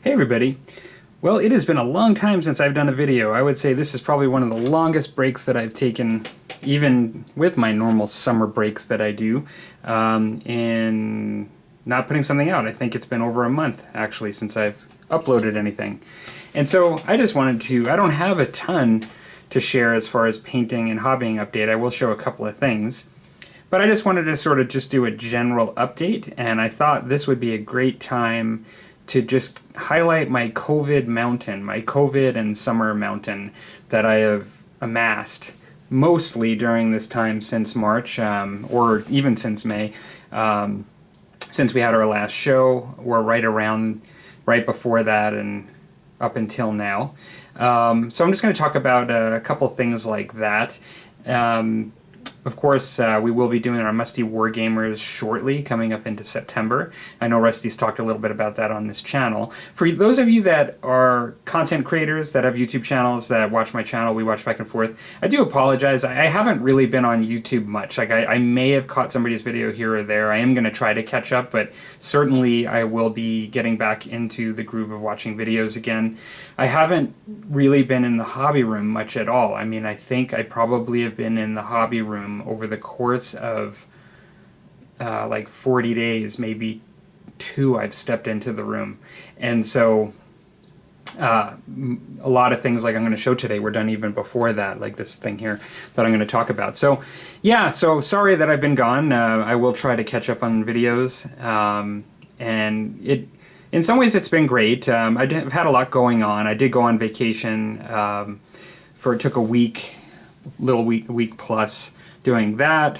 Hey everybody. Well, it has been a long time since I've done a video. I would say this is probably one of the longest breaks that I've taken, even with my normal summer breaks that I do, in not putting something out. I think it's been over a month, actually, since I've uploaded anything. And so I just wanted to, I don't have a ton to share as far as painting and hobbying update. I will show a couple of things. But I just wanted to sort of just do a general update, and I thought this would be a great time to just highlight my COVID mountain, my COVID and summer mountain that I have amassed mostly during this time since March, or even since May, since we had our last show, or right before that and up until now. So I'm just going to talk about a couple things like that. Of course, we will be doing our Musty Wargamers shortly, coming up into September. I know Rusty's talked a little bit about that on this channel. For those of you that are content creators, that have YouTube channels, that watch my channel, we watch back and forth, I do apologize. I haven't really been on YouTube much. Like I may have caught somebody's video here or there. I am going to try to catch up, but certainly I will be getting back into the groove of watching videos again. I haven't really been in the hobby room much at all. I mean, I think I probably have been in the hobby room over the course of like 40 days, maybe 2 I've stepped into the room. And so a lot of things like I'm going to show today were done even before that, like this thing here that I'm going to talk about. So yeah, so sorry that I've been gone. I will try to catch up on videos. And in some ways it's been great. I've had a lot going on. I did go on vacation it took a week plus doing that.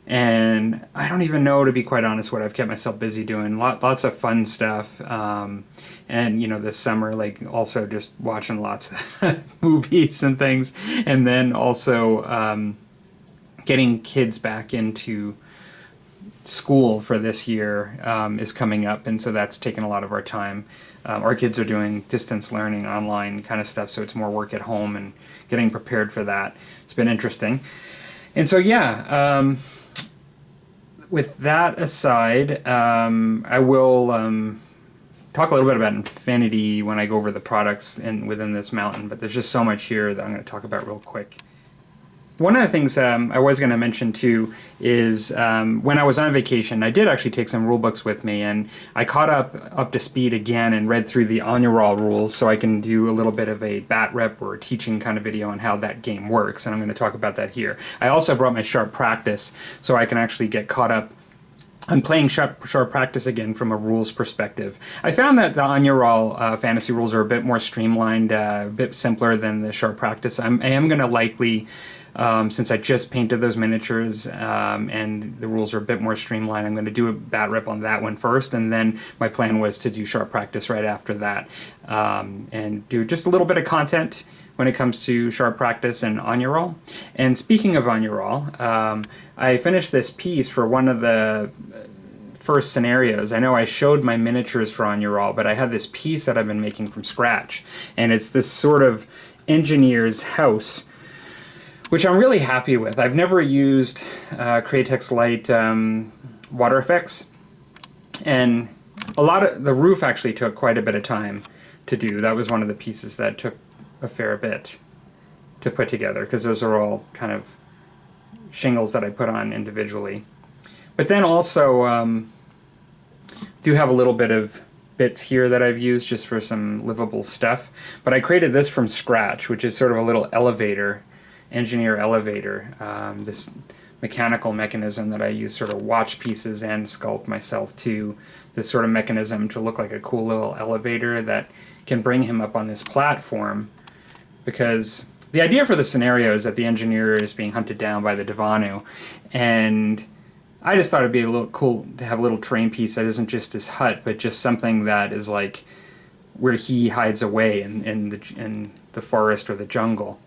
And I don't even know, to be quite honest, what I've kept myself busy doing. Lots of fun stuff. And, you know, this summer, like, also just watching lots of movies and things. And then also getting kids back into school for this year is coming up. And so that's taken a lot of our time. Our kids are doing distance learning, online kind of stuff, so it's more work at home and getting prepared for that. It's been interesting. And so, yeah, with that aside, I will talk a little bit about Infinity when I go over the products within this mountain, but there's just so much here that I'm going to talk about real quick. One of the things I was going to mention too is when I was on vacation, I did actually take some rule books with me, and I caught up to speed again and read through the Oniral rules so I can do a little bit of a bat rep or teaching kind of video on how that game works, and I'm going to talk about that here. I also brought my Sharp Practice so I can actually get caught up. I'm playing Sharp Practice again from a rules perspective. I found that the Oniral fantasy rules are a bit more streamlined, a bit simpler than the Sharp Practice. I am going to likely, since I just painted those miniatures and the rules are a bit more streamlined, I'm going to do a bat rep on that one first, and then my plan was to do Sharp Practice right after that and do just a little bit of content when it comes to Sharp Practice and Oniral. And speaking of Oniral, I finished this piece for one of the first scenarios. I know I showed my miniatures for Oniral, but I had this piece that I've been making from scratch, and it's this sort of engineer's house, which I'm really happy with. I've never used Cratex Light water effects, and a lot of the roof actually took quite a bit of time to do. That was one of the pieces that took a fair bit to put together, because those are all kind of shingles that I put on individually. But then also do have a little bit of bits here that I've used just for some livable stuff. But I created this from scratch, which is sort of a little elevator, engineer elevator, this mechanical mechanism that I use sort of watch pieces and sculpt myself to, this sort of mechanism to look like a cool little elevator that can bring him up on this platform. Because the idea for the scenario is that the engineer is being hunted down by the Devanu, and I just thought it'd be a little cool to have a little terrain piece that isn't just his hut, but just something that is like where he hides away in the forest or the jungle.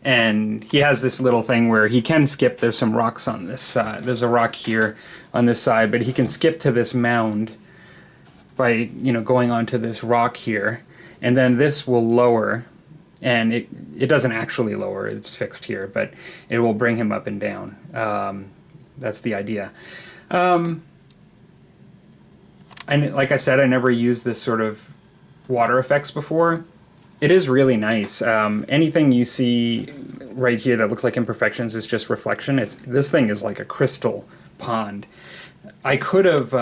And he has this little thing where he can skip. There's some rocks on this side. There's a rock here on this side, but he can skip to this mound by, you know, going onto this rock here. And then this will lower, and it doesn't actually lower, it's fixed here, but it will bring him up and down. That's the idea. and like I said, I never used this sort of water effects before. It is really nice. Anything you see right here that looks like imperfections is just reflection. This thing is like a crystal pond. I could have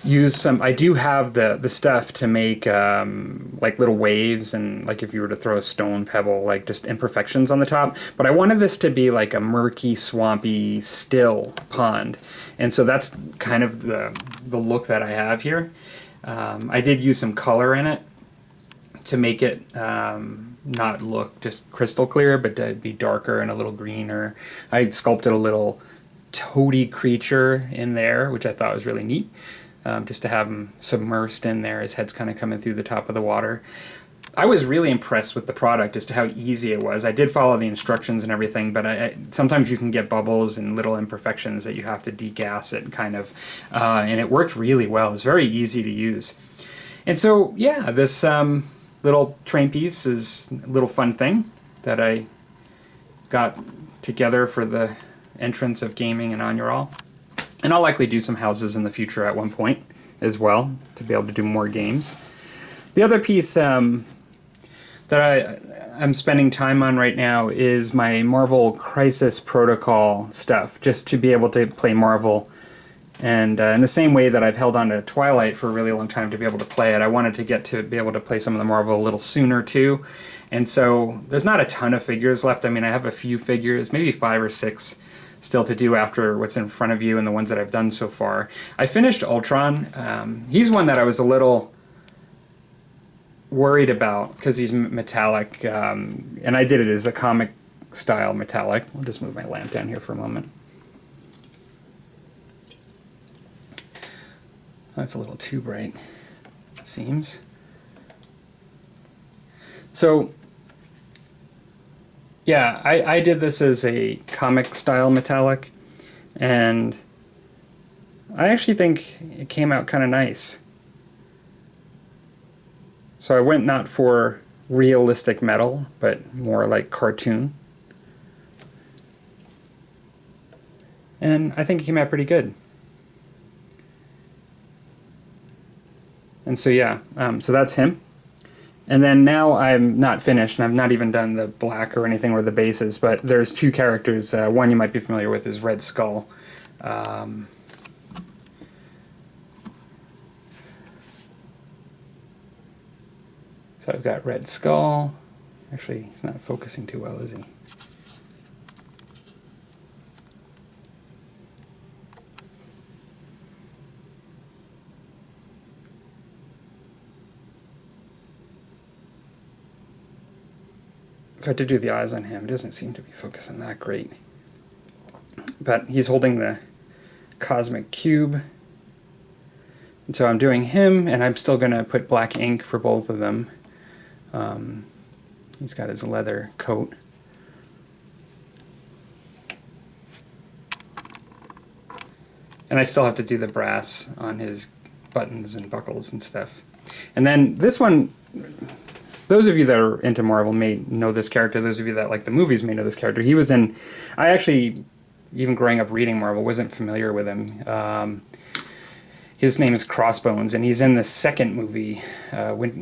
used some. I do have the stuff to make like little waves, and like if you were to throw a stone pebble, like just imperfections on the top. But I wanted this to be like a murky, swampy, still pond, and so that's kind of the look that I have here. I did use some color in it to make it not look just crystal clear, but to be darker and a little greener. I sculpted a little toady creature in there, which I thought was really neat. Just to have him submersed in there, his head's kind of coming through the top of the water. I was really impressed with the product as to how easy it was. I did follow the instructions and everything, but sometimes you can get bubbles and little imperfections that you have to degas it kind of, and it worked really well. It was very easy to use. And so, yeah, this little train piece is a little fun thing that I got together for the entrance of gaming and On Your All. And I'll likely do some houses in the future at one point as well to be able to do more games. The other piece that I'm spending time on right now is my Marvel Crisis Protocol stuff, just to be able to play Marvel. And in the same way that I've held on to Twilight for a really long time to be able to play it, I wanted to get to be able to play some of the Marvel a little sooner too. And so there's not a ton of figures left. I mean, I have a few figures, maybe 5 or 6 still to do after what's in front of you and the ones that I've done so far. I finished Ultron. He's one that I was a little worried about because he's metallic, and I did it as a comic style metallic. I'll just move my lamp down here for a moment. That's a little too bright, it seems. So yeah, I did this as a comic style metallic, and I actually think it came out kind of nice. So I went not for realistic metal, but more like cartoon. And I think it came out pretty good. And so yeah, so that's him. And then now I'm not finished, and I've not even done the black or anything or the bases, but there's 2 characters. One you might be familiar with is Red Skull. So I've got Red Skull. Actually, he's not focusing too well, is he? So I had to do the eyes on him. It doesn't seem to be focusing that great. But he's holding the cosmic cube. And so I'm doing him, and I'm still going to put black ink for both of them. He's got his leather coat. And I still have to do the brass on his buttons and buckles and stuff. And then this one, those of you that are into Marvel may know this character. Those of you that like the movies may know this character. He was in... I actually, even growing up reading Marvel, wasn't familiar with him. His name is Crossbones, and he's in the second movie,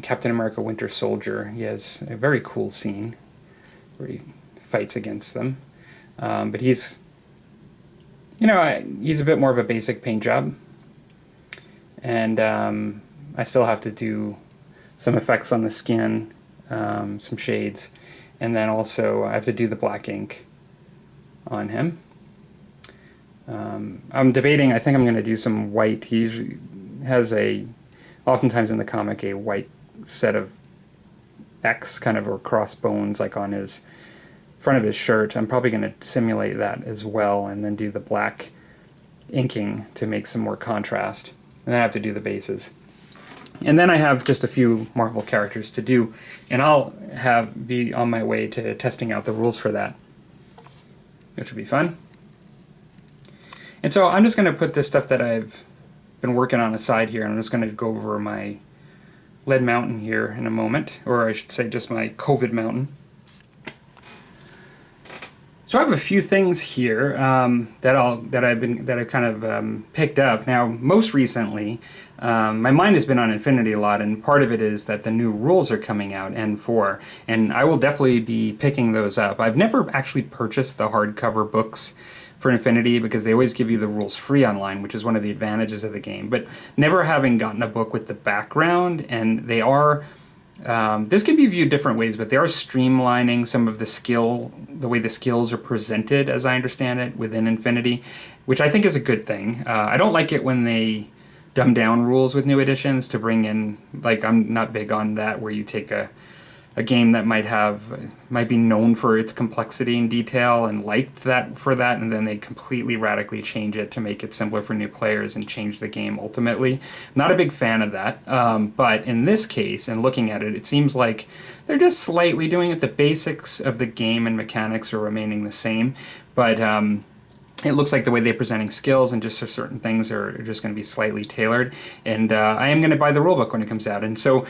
Captain America Winter Soldier. He has a very cool scene where he fights against them. But he's... You know, he's a bit more of a basic paint job. And I still have to do some effects on the skin, some shades, and then also I have to do the black ink on him. I'm debating, I think I'm going to do some white. He usually has oftentimes in the comic, a white set of X kind of, or crossbones, like on his front of his shirt. I'm probably going to simulate that as well, and then do the black inking to make some more contrast. And then I have to do the bases. And then I have just a few Marvel characters to do, and I'll be on my way to testing out the rules for that, which will be fun. And so I'm just going to put this stuff that I've been working on aside here, and I'm just going to go over my Lead Mountain here in a moment, or I should say just my COVID Mountain. So I have a few things here that I've kind of picked up. Now, most recently, my mind has been on Infinity a lot, and part of it is that the new rules are coming out, N4, and I will definitely be picking those up. I've never actually purchased the hardcover books for Infinity because they always give you the rules free online, which is one of the advantages of the game. But never having gotten a book with the background, and they are. This can be viewed different ways, but they are streamlining some of the way the skills are presented, as I understand it, within Infinity, which I think is a good thing. I don't like it when they dumb down rules with new editions to bring in, like, I'm not big on that, where you take a game that might be known for its complexity and detail and liked that for that, and then they completely radically change it to make it simpler for new players and change the game ultimately. Not a big fan of that, but in this case, and looking at it, it seems like they're just slightly doing it. The basics of the game and mechanics are remaining the same, but it looks like the way they're presenting skills and just certain things are just going to be slightly tailored. And I am going to buy the rulebook when it comes out. And so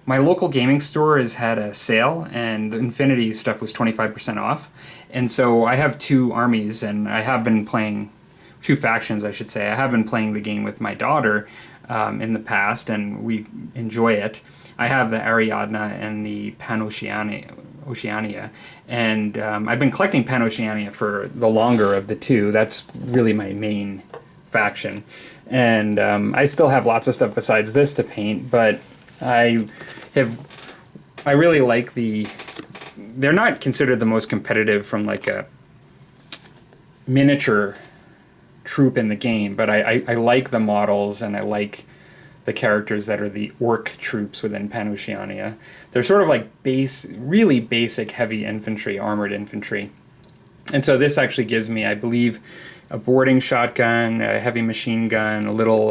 my local gaming store has had a sale, and the Infinity stuff was 25% off. And so I have two armies, and I have been playing two factions, I should say. I have been playing the game with my daughter in the past, and we enjoy it. I have the Ariadne and the Pan-Oceania, and I've been collecting Pan-Oceania for the longer of the two. That's really my main faction, and I still have lots of stuff besides this to paint, but I really like they're not considered the most competitive from like a miniature troop in the game, but I like the models, and I like the characters that are the orc troops within Pan-Oceania. They're sort of like really basic heavy infantry, armored infantry. And so this actually gives me, I believe, a boarding shotgun, a heavy machine gun, a little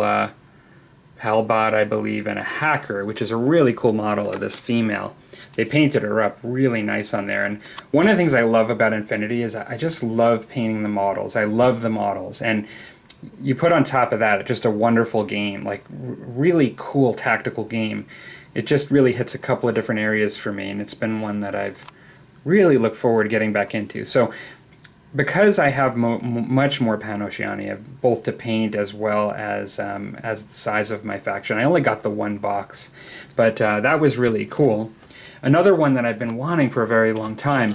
Palbot, I believe, and a hacker, which is a really cool model of this female. They painted her up really nice on there. And one of the things I love about Infinity is I just love painting the models. I love the models. And you put on top of that just a wonderful game, like really cool tactical game. It just really hits a couple of different areas for me, and it's been one that I've really looked forward to getting back into. So because I have much more Pan-Oceania, both to paint as well as the size of my faction, I only got the one box, but that was really cool. Another one that I've been wanting for a very long time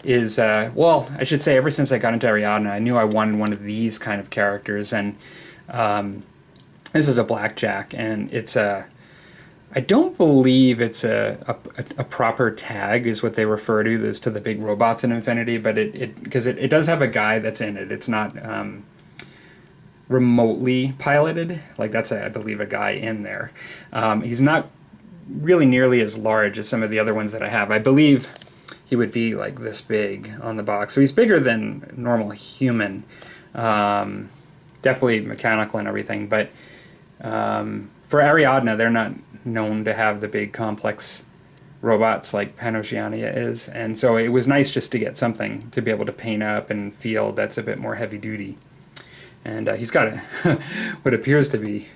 is, well, I should say ever since I got into Ariadne, I knew I wanted one of these kind of characters, and this is a blackjack, and it's I don't believe it's a proper tag is what they refer to this to the big robots in Infinity, but because it does have a guy that's in it. It's not remotely piloted. Like that's I believe a guy in there. He's not really nearly as large as some of the other ones that I have. I believe he would be like this big on the box. So he's bigger than normal human. Definitely mechanical and everything, but for Ariadne, they're not known to have the big complex robots like Pan-Oceania is, and so it was nice just to get something to be able to paint up and feel that's a bit more heavy duty. And he's got what appears to be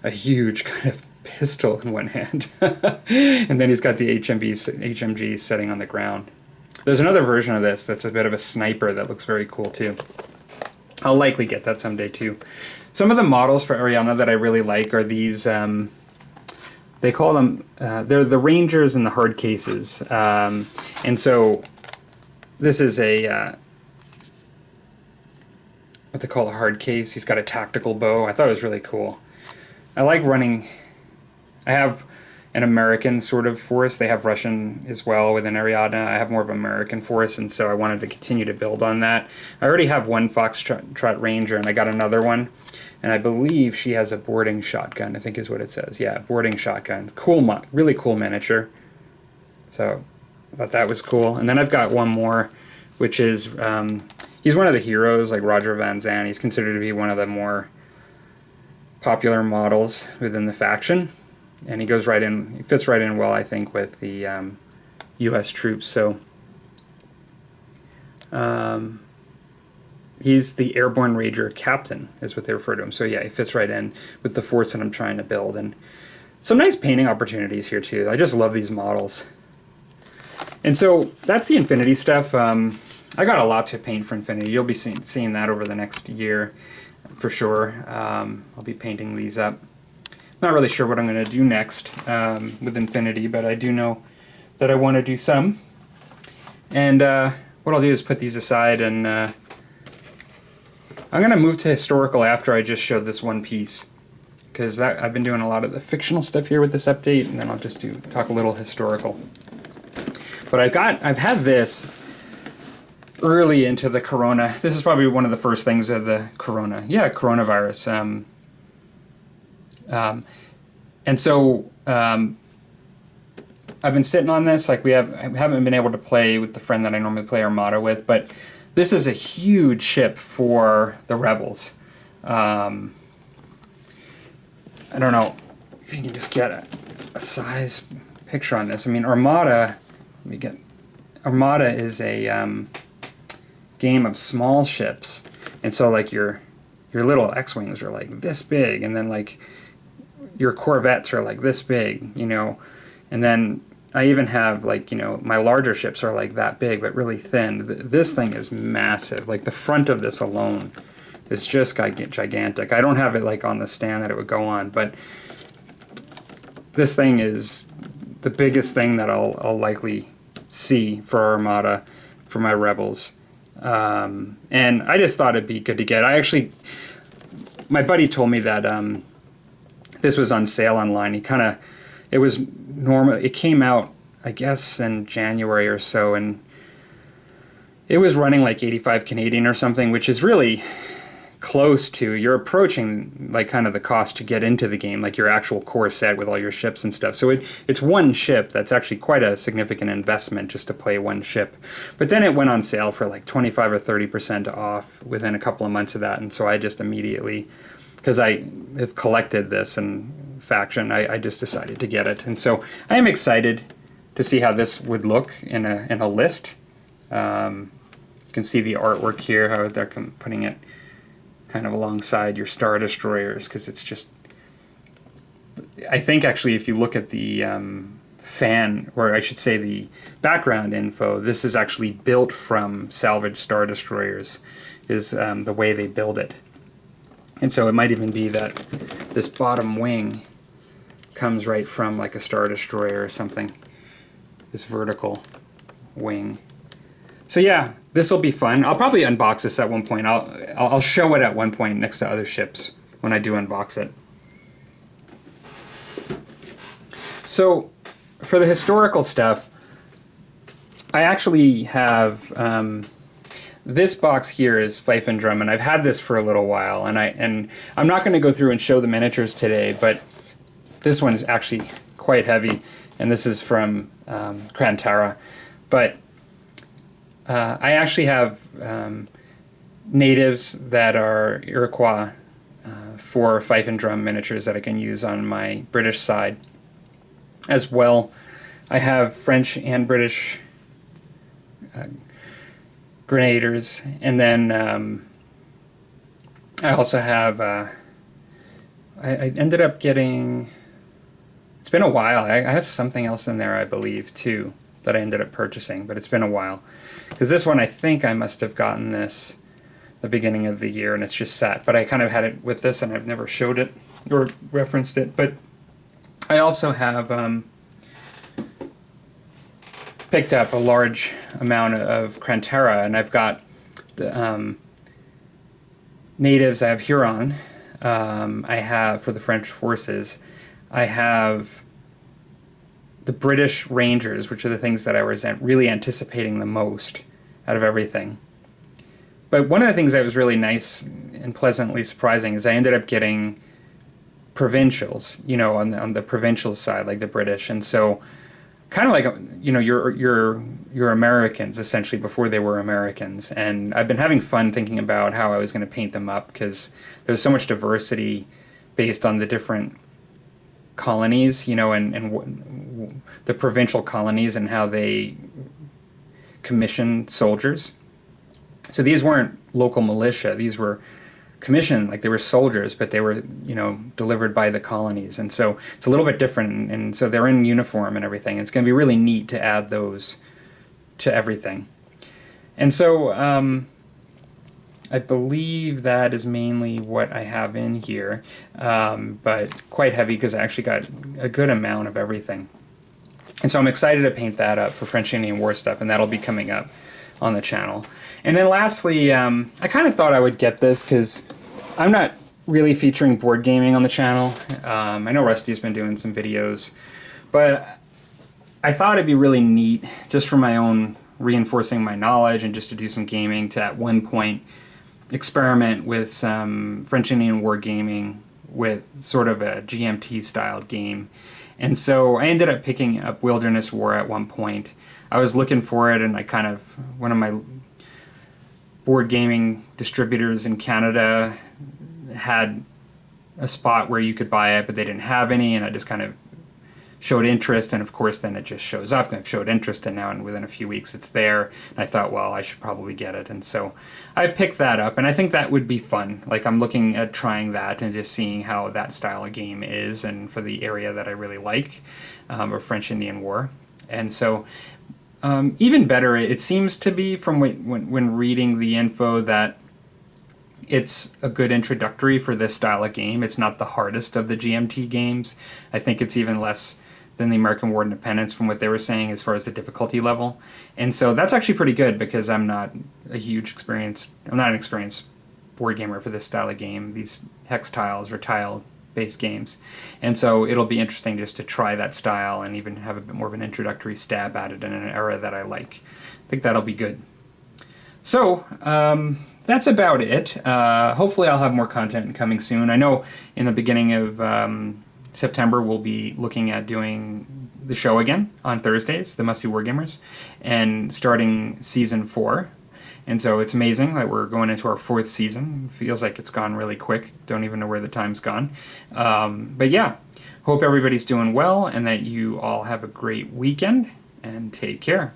a huge kind of pistol in one hand, and then he's got the HMG setting on the ground. There's another version of this that's a bit of a sniper that looks very cool too. I'll likely get that someday too. Some of the models for Ariadne that I really like are these, they call them, they're the Rangers in the hard cases. And so this is a, what they call a hard case. He's got a tactical bow. I thought it was really cool. I like running, I have an American sort of force. They have Russian as well within Ariadne. I have more of an American force, and so I wanted to continue to build on that. I already have one Foxtrot Ranger, and I got another one. And I believe she has a boarding shotgun, I think is what it says. Yeah, boarding shotgun. Cool, really cool miniature. So I thought that was cool. And then I've got one more, which is, he's one of the heroes, like Roger Van Zan. He's considered to be one of the more popular models within the faction. And he goes right in, he fits right in well, I think, with the U.S. troops. So he's the Airborne Ranger Captain, is what they refer to him. So yeah, he fits right in with the force that I'm trying to build. And some nice painting opportunities here too. I just love these models. And so that's the Infinity stuff. I got a lot to paint for Infinity. You'll be seeing that over the next year for sure. I'll be painting these up. Not really sure what I'm going to do next with Infinity, but I do know that I want to do some. And what I'll do is put these aside, and I'm going to move to historical after I just showed this one piece, because I've been doing a lot of the fictional stuff here with this update, and then I'll just talk a little historical. But I've had this early into the corona. This is probably one of the first things of the coronavirus. And so I've been sitting on this. Like I haven't been able to play with the friend that I normally play Armada with, but this is a huge ship for the Rebels. I don't know if you can just get a size picture on this. I mean, Armada is a game of small ships, and so like your little X-wings are like this big, and then like your corvettes are like this big, you know, and then I even have like, you know, my larger ships are like that big but really thin. This thing is massive. Like the front of this alone is just gigantic. I don't have it like on the stand that it would go on, but this thing is the biggest thing that I'll likely see for Armada for my Rebels. And I just thought it'd be good to get. My buddy told me that this was on sale online. It came out, I guess, in January or so, and it was running like 85 Canadian or something, which is really close to, you're approaching like kind of the cost to get into the game, like your actual core set with all your ships and stuff. So it's one ship that's actually quite a significant investment just to play one ship. But then it went on sale for like 25 or 30% off within a couple of months of that, and so I just immediately, because I have collected this and faction, I just decided to get it. And so I am excited to see how this would look in a list. You can see the artwork here, how they're putting it kind of alongside your Star Destroyers, because it's just, I think actually if you look at the fan, or I should say the background info, this is actually built from salvaged Star Destroyers, is the way they build it. And so it might even be that this bottom wing comes right from like a Star Destroyer or something, this vertical wing. So yeah, this will be fun. I'll probably unbox this at one point. I'll show it at one point next to other ships when I do unbox it. So for the historical stuff, I actually have this box here is Fife and Drum, and I've had this for a little while, and I'm not going to go through and show the miniatures today, but this one is actually quite heavy, and this is from Krantara. But I actually have natives that are Iroquois for Fife and Drum miniatures that I can use on my British side as well. I have French and British Grenadiers, and then I also have I ended up getting, it's been a while, I have something else in there I believe too that I ended up purchasing, but it's been a while, because this one I think I must have gotten this the beginning of the year and it's just sat, but I kind of had it with this and I've never showed it or referenced it. But I also have picked up a large amount of Krantara, and I've got the natives. I have Huron. I have, for the French forces, I have the British Rangers, which are the things that I was really anticipating the most out of everything. But one of the things that was really nice and pleasantly surprising is I ended up getting provincials, you know, on the provincial side, like the British. And so kind of like, you know, you're Americans essentially before they were Americans. And I've been having fun thinking about how I was going to paint them up, because there's so much diversity based on the different colonies, you know, and the provincial colonies and how they commission soldiers. So these weren't local militia, these were commissioned, like they were soldiers, but they were, you know, delivered by the colonies. And so it's a little bit different, and so they're in uniform and everything. It's going to be really neat to add those to everything. And so I believe that is mainly what I have in here, but quite heavy because I actually got a good amount of everything. And so I'm excited to paint that up for French Indian War stuff, and that'll be coming up on the channel. And then lastly, I kind of thought I would get this because I'm not really featuring board gaming on the channel. I know Rusty's been doing some videos, but I thought it'd be really neat just for my own reinforcing my knowledge and just to do some gaming to at one point experiment with some French Indian War gaming with sort of a GMT styled game. And so I ended up picking up Wilderness War at one point. I was looking for it, and one of my board gaming distributors in Canada had a spot where you could buy it, but they didn't have any, and I just kind of showed interest, and of course then it just shows up, and I've showed interest, and now within a few weeks it's there, and I thought, well, I should probably get it, and so I've picked that up, and I think that would be fun. Like, I'm looking at trying that and just seeing how that style of game is, and for the area that I really like, of French Indian War. And so even better, it seems to be from when reading the info that it's a good introductory for this style of game. It's not the hardest of the GMT games. I think it's even less than the American War of Independence from what they were saying as far as the difficulty level. And so that's actually pretty good because I'm not an experienced board gamer for this style of game, these hex tiles or tile-based games. And so it'll be interesting just to try that style and even have a bit more of an introductory stab at it in an era that I like. I think that'll be good. So, that's about it. Hopefully I'll have more content coming soon. I know in the beginning of September we'll be looking at doing the show again on Thursdays, the Must See Wargamers, and starting season 4. And so it's amazing that we're going into our 4th season. It feels like it's gone really quick. Don't even know where the time's gone. But yeah, hope everybody's doing well and that you all have a great weekend, and take care.